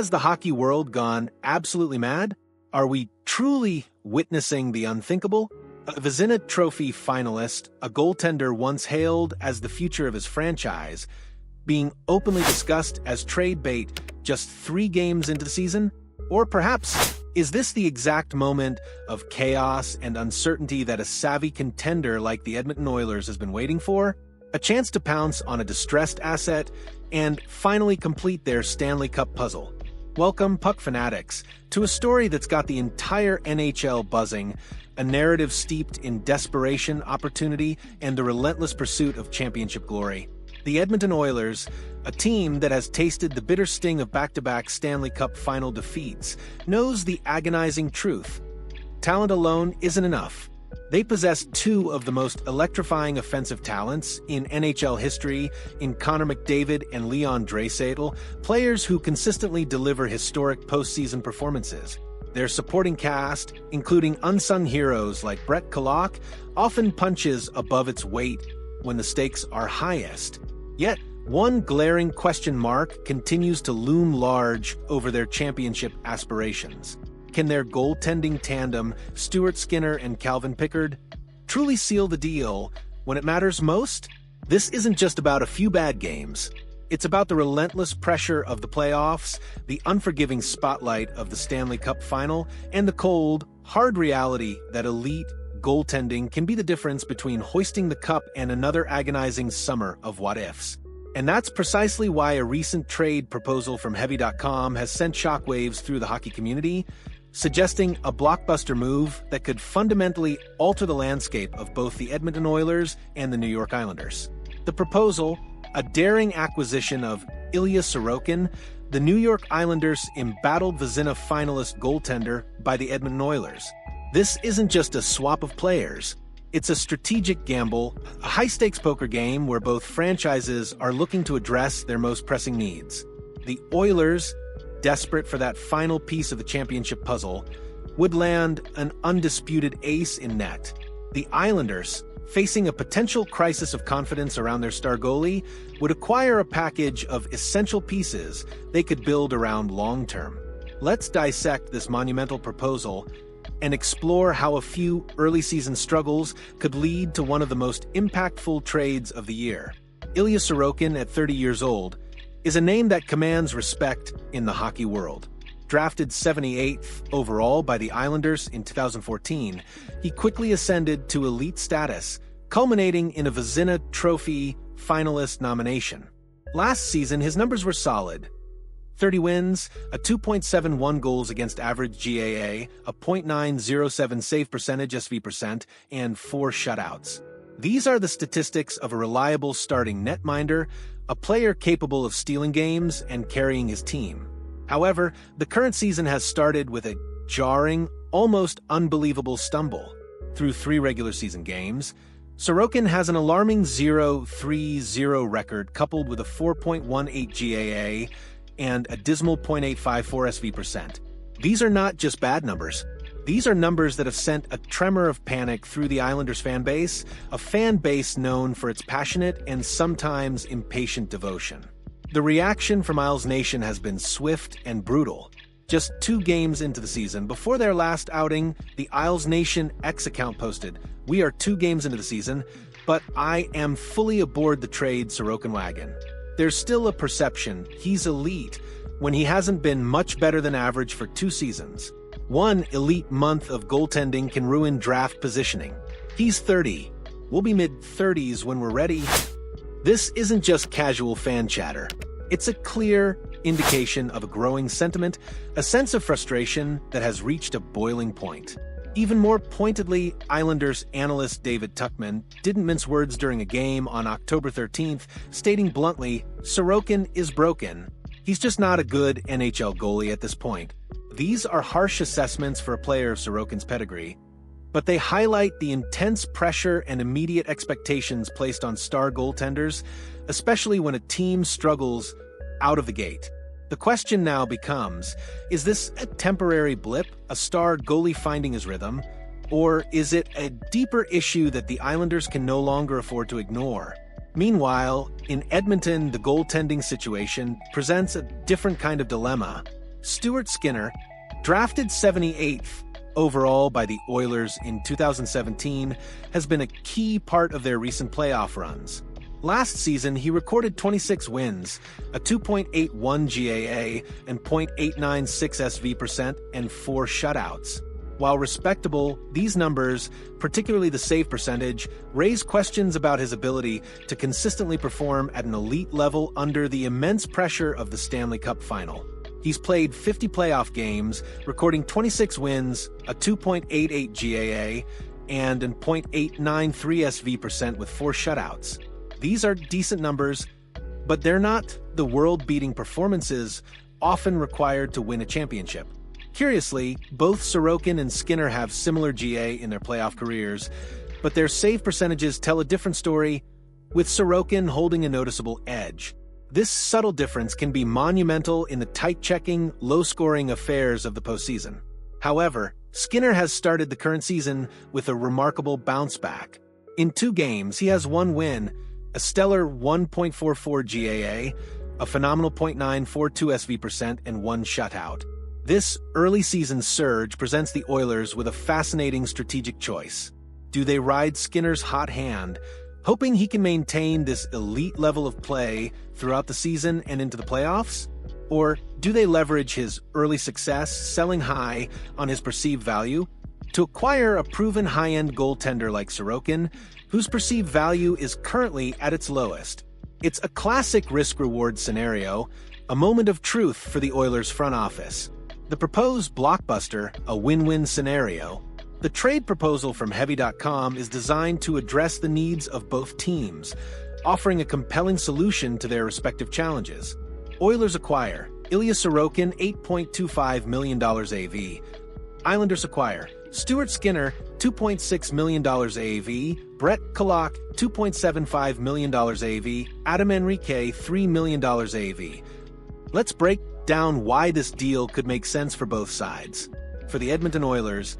Has the hockey world gone absolutely mad? Are we truly witnessing the unthinkable? A Vezina Trophy finalist, a goaltender once hailed as the future of his franchise, being openly discussed as trade bait just 3 games into the season? Or perhaps, is this the exact moment of chaos and uncertainty that a savvy contender like the Edmonton Oilers has been waiting for? A chance to pounce on a distressed asset and finally complete their Stanley Cup puzzle. Welcome, puck fanatics, to a story that's got the entire NHL buzzing, a narrative steeped in desperation, opportunity, and the relentless pursuit of championship glory. The Edmonton Oilers, a team that has tasted the bitter sting of back-to-back Stanley Cup final defeats, knows the agonizing truth. Talent alone isn't enough. They possess 2 of the most electrifying offensive talents in NHL history in Connor McDavid and Leon Draisaitl, players who consistently deliver historic postseason performances. Their supporting cast, including unsung heroes like Brett Kulak, often punches above its weight when the stakes are highest. Yet, one glaring question mark continues to loom large over their championship aspirations. Can their goaltending tandem, Stuart Skinner and Calvin Pickard, truly seal the deal when it matters most? This isn't just about a few bad games. It's about the relentless pressure of the playoffs, the unforgiving spotlight of the Stanley Cup final, and the cold, hard reality that elite goaltending can be the difference between hoisting the cup and another agonizing summer of what-ifs. And that's precisely why a recent trade proposal from Heavy.com has sent shockwaves through the hockey community, suggesting a blockbuster move that could fundamentally alter the landscape of both the Edmonton Oilers and the New York Islanders. The proposal, a daring acquisition of Ilya Sorokin, the New York Islanders' embattled Vezina finalist goaltender, by the Edmonton Oilers. This isn't just a swap of players. It's a strategic gamble, a high-stakes poker game where both franchises are looking to address their most pressing needs. The Oilers, desperate for that final piece of the championship puzzle, would land an undisputed ace in net. The Islanders, facing a potential crisis of confidence around their star goalie, would acquire a package of essential pieces they could build around long-term. Let's dissect this monumental proposal and explore how a few early-season struggles could lead to one of the most impactful trades of the year. Ilya Sorokin, at 30 years old, is a name that commands respect in the hockey world. Drafted 78th overall by the Islanders in 2014, he quickly ascended to elite status, culminating in a Vezina Trophy finalist nomination. Last season, his numbers were solid. 30 wins, a 2.71 goals against average GAA, a .907 save percentage SV%, and 4 shutouts. These are the statistics of a reliable starting netminder, a player capable of stealing games and carrying his team. However, the current season has started with a jarring, almost unbelievable stumble. Through 3 regular season games, Sorokin has an alarming 0-3-0 record coupled with a 4.18 GAA and a dismal .854 SV%. These are not just bad numbers. These are numbers that have sent a tremor of panic through the Islanders fan base, a fan base known for its passionate and sometimes impatient devotion. The reaction from Isles Nation has been swift and brutal. Just 2 games into the season, before their last outing, the Isles Nation X account posted, "We are 2 games into the season, but I am fully aboard the trade Sorokin wagon." There's still a perception he's elite when he hasn't been much better than average for 2 seasons. One elite month of goaltending can ruin draft positioning. He's 30. We'll be mid-30s when we're ready. This isn't just casual fan chatter. It's a clear indication of a growing sentiment, a sense of frustration that has reached a boiling point. Even more pointedly, Islanders analyst David Tuchman didn't mince words during a game on October 13th, stating bluntly, "Sorokin is broken. He's just not a good NHL goalie at this point." These are harsh assessments for a player of Sorokin's pedigree, but they highlight the intense pressure and immediate expectations placed on star goaltenders, especially when a team struggles out of the gate. The question now becomes, is this a temporary blip, a star goalie finding his rhythm, or is it a deeper issue that the Islanders can no longer afford to ignore? Meanwhile, in Edmonton, the goaltending situation presents a different kind of dilemma. Stuart Skinner, drafted 78th overall by the Oilers in 2017, has been a key part of their recent playoff runs. Last season, he recorded 26 wins, a 2.81 GAA and .896 SV% and 4 shutouts. While respectable, these numbers, particularly the save percentage, raise questions about his ability to consistently perform at an elite level under the immense pressure of the Stanley Cup final. He's played 50 playoff games, recording 26 wins, a 2.88 GAA, and an .893 SV% with 4 shutouts. These are decent numbers, but they're not the world-beating performances often required to win a championship. Curiously, both Sorokin and Skinner have similar GA in their playoff careers, but their save percentages tell a different story, with Sorokin holding a noticeable edge. This subtle difference can be monumental in the tight-checking, low-scoring affairs of the postseason. However, Skinner has started the current season with a remarkable bounce-back. In 2 games, he has 1 win, a stellar 1.44 GAA, a phenomenal .942 SV% and 1 shutout. This early-season surge presents the Oilers with a fascinating strategic choice. Do they ride Skinner's hot hand, hoping he can maintain this elite level of play throughout the season and into the playoffs? Or do they leverage his early success, selling high on his perceived value, to acquire a proven high-end goaltender like Sorokin, whose perceived value is currently at its lowest? It's a classic risk-reward scenario, a moment of truth for the Oilers front office. The proposed Blockbuster, a win-win scenario. The trade proposal from Heavy.com is designed to address the needs of both teams, offering a compelling solution to their respective challenges. Oilers acquire Ilya Sorokin, $8.25 million AV. Islanders acquire Stuart Skinner, $2.6 million AV, Brett Kulak, $2.75 million AV, Adam Henrique, $3 million AV. Let's break down why this deal could make sense for both sides. For the Edmonton Oilers,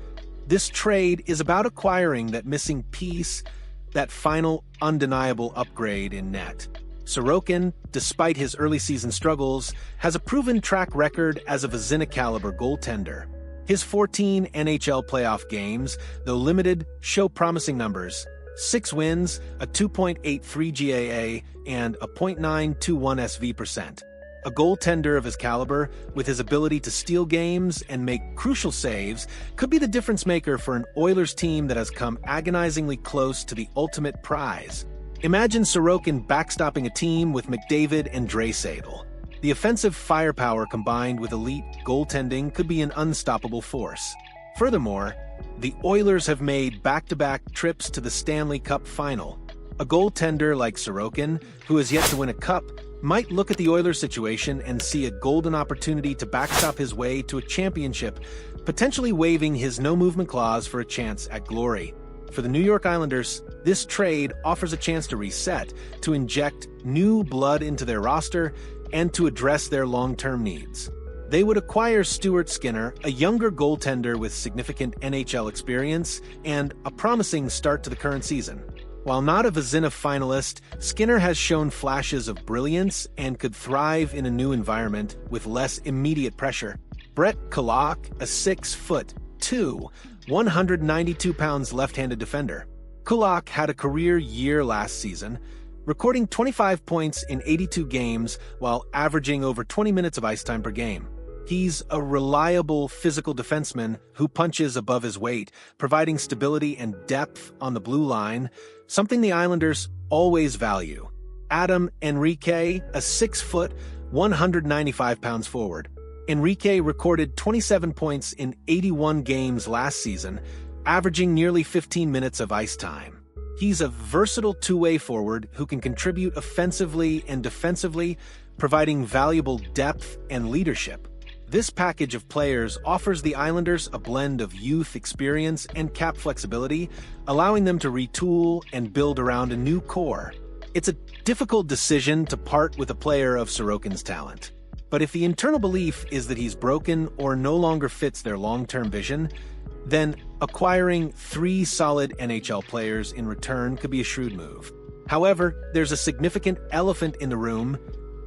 this trade is about acquiring that missing piece, that final undeniable upgrade in net. Sorokin, despite his early season struggles, has a proven track record as a Vezina-caliber goaltender. His 14 NHL playoff games, though limited, show promising numbers. 6 wins, a 2.83 GAA, and a .921 SV%. A goaltender of his caliber, with his ability to steal games and make crucial saves, could be the difference maker for an Oilers team that has come agonizingly close to the ultimate prize. Imagine Sorokin backstopping a team with McDavid and Draisaitl. The offensive firepower combined with elite goaltending could be an unstoppable force. Furthermore, the Oilers have made back-to-back trips to the Stanley Cup final. A goaltender like Sorokin, who has yet to win a cup, might look at the Oilers situation and see a golden opportunity to backstop his way to a championship, potentially waiving his no-movement clause for a chance at glory. For the New York Islanders, this trade offers a chance to reset, to inject new blood into their roster, and to address their long-term needs. They would acquire Stuart Skinner, a younger goaltender with significant NHL experience and a promising start to the current season. While not a Vezina finalist, Skinner has shown flashes of brilliance and could thrive in a new environment with less immediate pressure. Brett Kulak, a 6'2", 192-pound left-handed defender. Kulak had a career year last season, recording 25 points in 82 games while averaging over 20 minutes of ice time per game. He's a reliable physical defenseman who punches above his weight, providing stability and depth on the blue line, something the Islanders always value. Adam Henrique, a 6', 195-pound forward. Henrique recorded 27 points in 81 games last season, averaging nearly 15 minutes of ice time. He's a versatile two-way forward who can contribute offensively and defensively, providing valuable depth and leadership. This package of players offers the Islanders a blend of youth experience and cap flexibility, allowing them to retool and build around a new core. It's a difficult decision to part with a player of Sorokin's talent. But if the internal belief is that he's broken or no longer fits their long-term vision, then acquiring 3 solid NHL players in return could be a shrewd move. However, there's a significant elephant in the room: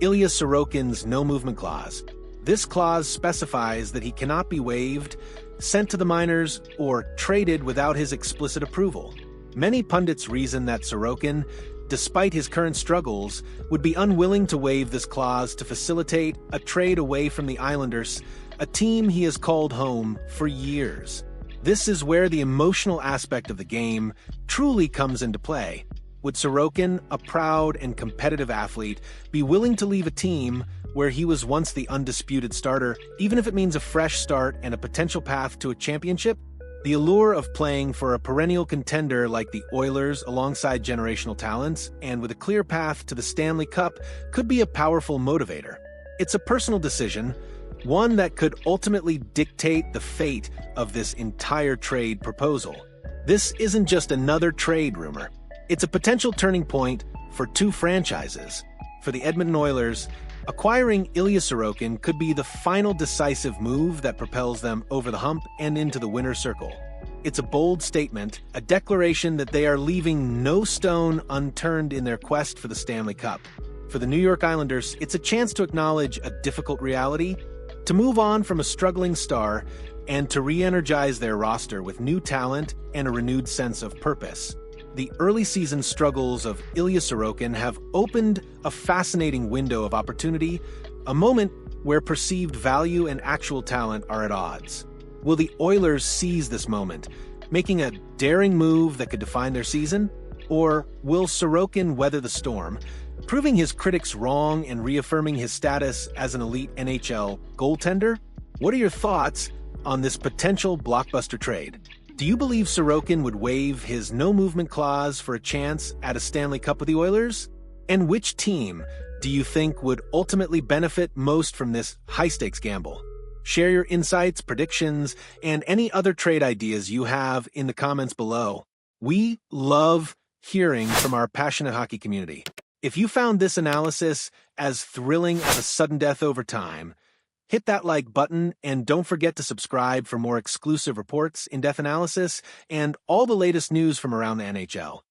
Ilya Sorokin's no-movement clause. This clause specifies that he cannot be waived, sent to the minors, or traded without his explicit approval. Many pundits reason that Sorokin, despite his current struggles, would be unwilling to waive this clause to facilitate a trade away from the Islanders, a team he has called home for years. This is where the emotional aspect of the game truly comes into play. Would Sorokin, a proud and competitive athlete, be willing to leave a team where he was once the undisputed starter, even if it means a fresh start and a potential path to a championship? The allure of playing for a perennial contender like the Oilers alongside generational talents and with a clear path to the Stanley Cup could be a powerful motivator. It's a personal decision, one that could ultimately dictate the fate of this entire trade proposal. This isn't just another trade rumor. It's a potential turning point for two franchises. For the Edmonton Oilers, acquiring Ilya Sorokin could be the final decisive move that propels them over the hump and into the winner's circle. It's a bold statement, a declaration that they are leaving no stone unturned in their quest for the Stanley Cup. For the New York Islanders, it's a chance to acknowledge a difficult reality, to move on from a struggling star, and to re-energize their roster with new talent and a renewed sense of purpose. The early season struggles of Ilya Sorokin have opened a fascinating window of opportunity, a moment where perceived value and actual talent are at odds. Will the Oilers seize this moment, making a daring move that could define their season? Or will Sorokin weather the storm, proving his critics wrong and reaffirming his status as an elite NHL goaltender? What are your thoughts on this potential blockbuster trade? Do you believe Sorokin would waive his no-movement clause for a chance at a Stanley Cup with the Oilers? And which team do you think would ultimately benefit most from this high-stakes gamble? Share your insights, predictions, and any other trade ideas you have in the comments below. We love hearing from our passionate hockey community. If you found this analysis as thrilling as a sudden death over time, hit that like button and don't forget to subscribe for more exclusive reports, in-depth analysis, and all the latest news from around the NHL.